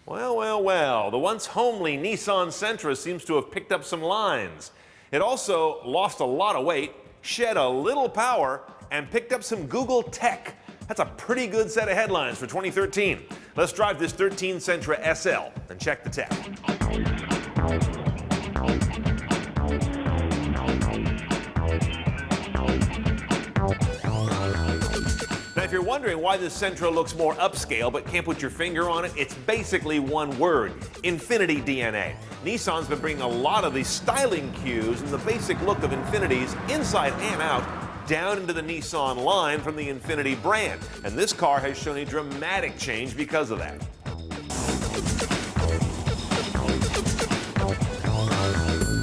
Well, well, well, the once homely Nissan Sentra seems to have picked up some lines. It also lost a lot of weight, shed a little power, and picked up some Google tech. That's a pretty good set of headlines for 2013. Let's drive this 13 Sentra SL and check the tech. Now, if you're wondering why this Sentra looks more upscale but can't put your finger on it, it's basically one word: Infinity DNA. Nissan's been bringing a lot of these styling cues and the basic look of Infinities inside and out down into the Nissan line from the Infinity brand. And this car has shown a dramatic change because of that.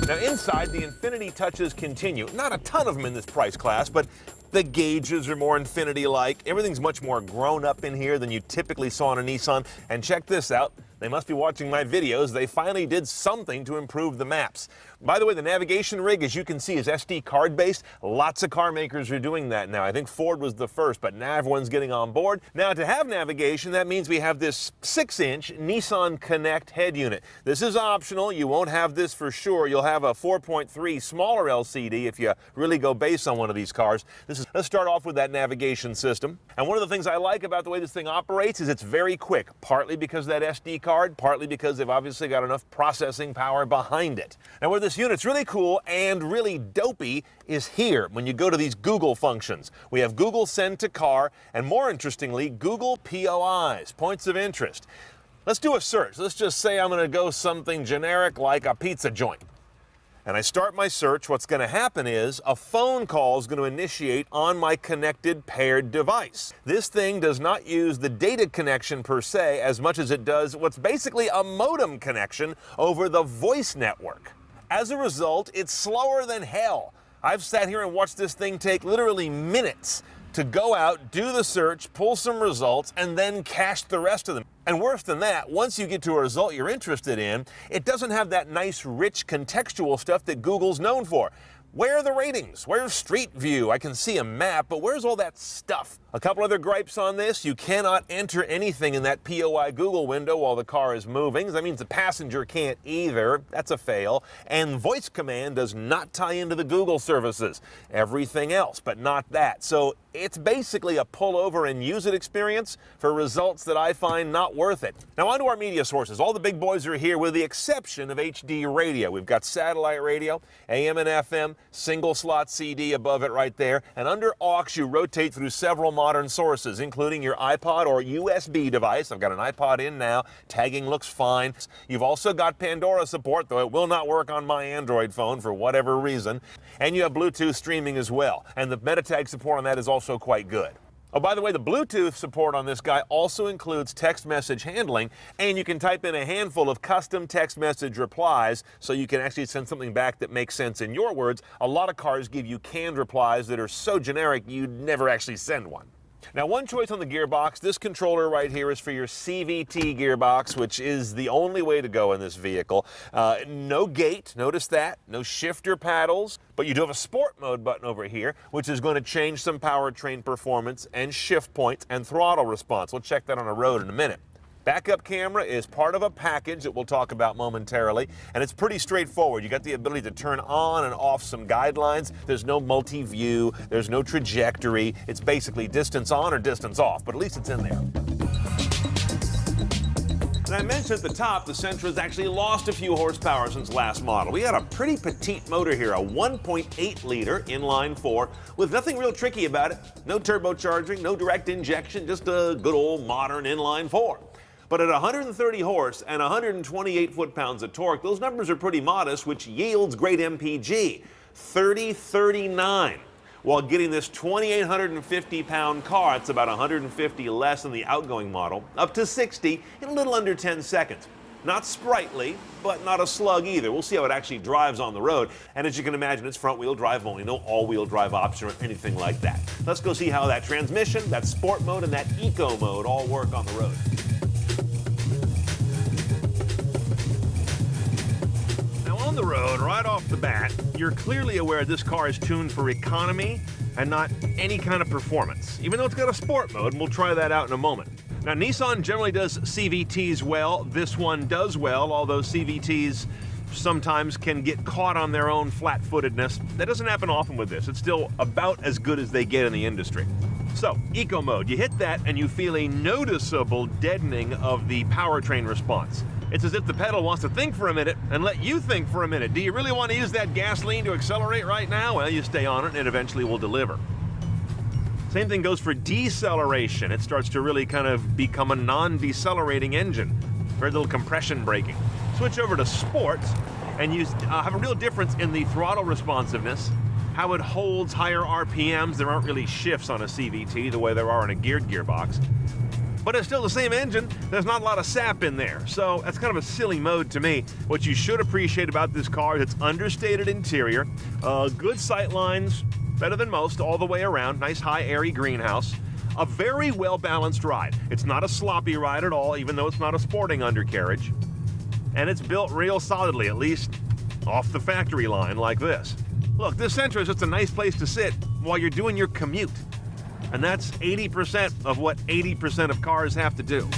Now inside, the Infinity touches continue. Not a ton of them in this price class, but the gauges are more Infinity-like. Everything's much more grown up in here than you typically saw in a Nissan. And check this out. They must be watching my videos. They finally did something to improve the maps. By the way, the navigation rig, as you can see, is SD card based. Lots of car makers are doing that now. I think Ford was the first, but now everyone's getting on board. Now, to have navigation, that means we have this 6-inch Nissan Connect head unit. This is optional. You won't have this for sure. You'll have a 4.3 smaller LCD if you really go base on one of these cars. Let's start off with that navigation system. And one of the things I like about the way this thing operates is it's very quick, partly because of that SD card, partly because they've obviously got enough processing power behind it. Now, where this unit's really cool and really dopey is here when you go to these Google functions. We have Google Send to Car, and more interestingly, Google POIs, points of interest. Let's do a search. Let's just say I'm going to go something generic like a pizza joint. And I start my search. What's going to happen is a phone call is going to initiate on my connected paired device. This thing does not use the data connection per se as much as it does what's basically a modem connection over the voice network. As a result, it's slower than hell. I've sat here and watched this thing take literally minutes to go out, do the search, pull some results, and then cache the rest of them. And worse than that, once you get to a result you're interested in, it doesn't have that nice, rich, contextual stuff that Google's known for. Where are the ratings? Where's Street View? I can see a map, but where's all that stuff? A couple other gripes on this. You cannot enter anything in that POI Google window while the car is moving. That means the passenger can't either. That's a fail. And voice command does not tie into the Google services. Everything else, but not that. So it's basically a pull over and use it experience for results that I find not worth it. Now onto our media sources. All the big boys are here with the exception of HD radio. We've got satellite radio, AM and FM, single slot CD above it right there. And under aux, you rotate through several modern sources, including your iPod or USB device. I've got an iPod in now. Tagging looks fine. You've also got Pandora support, though it will not work on my Android phone for whatever reason. And you have Bluetooth streaming as well. And the MetaTag support on that is also quite good. Oh, by the way, the Bluetooth support on this guy also includes text message handling, and you can type in a handful of custom text message replies so you can actually send something back that makes sense in your words. A lot of cars give you canned replies that are so generic you'd never actually send one. Now, one choice on the gearbox, this controller right here is for your CVT gearbox, which is the only way to go in this vehicle. No gate, notice that, no shifter paddles, but you do have a sport mode button over here, which is going to change some powertrain performance and shift points and throttle response. We'll check that on a road in a minute. Backup camera is part of a package that we'll talk about momentarily, and it's pretty straightforward. You got the ability to turn on and off some guidelines. There's no multi-view, there's no trajectory. It's basically distance on or distance off, but at least it's in there. And I mentioned at the top, the Sentra's actually lost a few horsepower since last model. We got a pretty petite motor here, a 1.8-liter inline-4 with nothing real tricky about it. No turbocharging, no direct injection, just a good old modern inline-4. But at 130 horse and 128 foot-pounds of torque, those numbers are pretty modest, which yields great MPG, 3039. While getting this 2,850-pound car, it's about 150 less than the outgoing model, up to 60 in a little under 10 seconds. Not sprightly, but not a slug either. We'll see how it actually drives on the road. And as you can imagine, it's front-wheel drive only, no all-wheel drive option or anything like that. Let's go see how that transmission, that sport mode, and that eco mode all work on the road. On the road, right off the bat, you're clearly aware this car is tuned for economy and not any kind of performance, even though it's got a sport mode, and we'll try that out in a moment. Now, Nissan generally does CVTs well. This one does well, although CVTs sometimes can get caught on their own flat-footedness. That doesn't happen often with this. It's still about as good as they get in the industry. So, eco mode, you hit that and you feel a noticeable deadening of the powertrain response. It's as if the pedal wants to think for a minute and let you think for a minute. Do you really want to use that gasoline to accelerate right now? Well, you stay on it and it eventually will deliver. Same thing goes for deceleration. It starts to really kind of become a non-decelerating engine. Very little compression braking. Switch over to sports and you have a real difference in the throttle responsiveness, how it holds higher RPMs. There aren't really shifts on a CVT the way there are in a geared gearbox. But it's still the same engine. There's not a lot of sap in there. So that's kind of a silly mode to me. What you should appreciate about this car is its understated interior, good sight lines, better than most all the way around, nice high airy greenhouse, a very well-balanced ride. It's not a sloppy ride at all, even though it's not a sporting undercarriage. And it's built real solidly, at least off the factory line like this. Look, this Sentra is just a nice place to sit while you're doing your commute. And that's 80% of what 80% of cars have to do.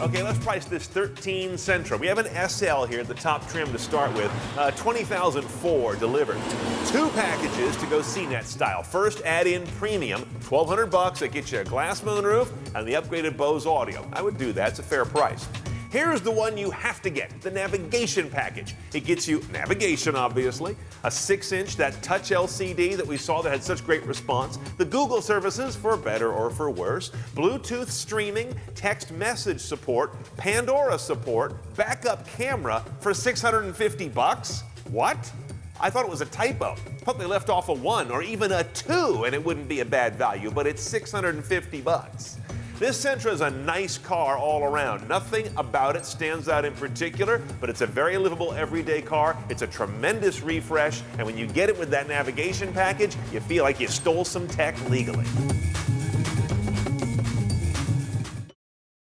Okay, let's price this 13 Sentra. We have an SL here, the top trim to start with, 20,004 delivered. 2 packages to go CNET style. First, add in premium, $1,200. That gets you a glass moonroof and the upgraded Bose audio. I would do that. It's a fair price. Here's the one you have to get, the navigation package. It gets you navigation, obviously, a 6-inch, that touch LCD that we saw that had such great response, the Google services for better or for worse, Bluetooth streaming, text message support, Pandora support, backup camera for $650. What? I thought it was a typo. I thought they left off a 1 or even a 2 and it wouldn't be a bad value, but it's $650. This Sentra is a nice car all around. Nothing about it stands out in particular, but it's a very livable everyday car. It's a tremendous refresh, and when you get it with that navigation package, you feel like you stole some tech legally.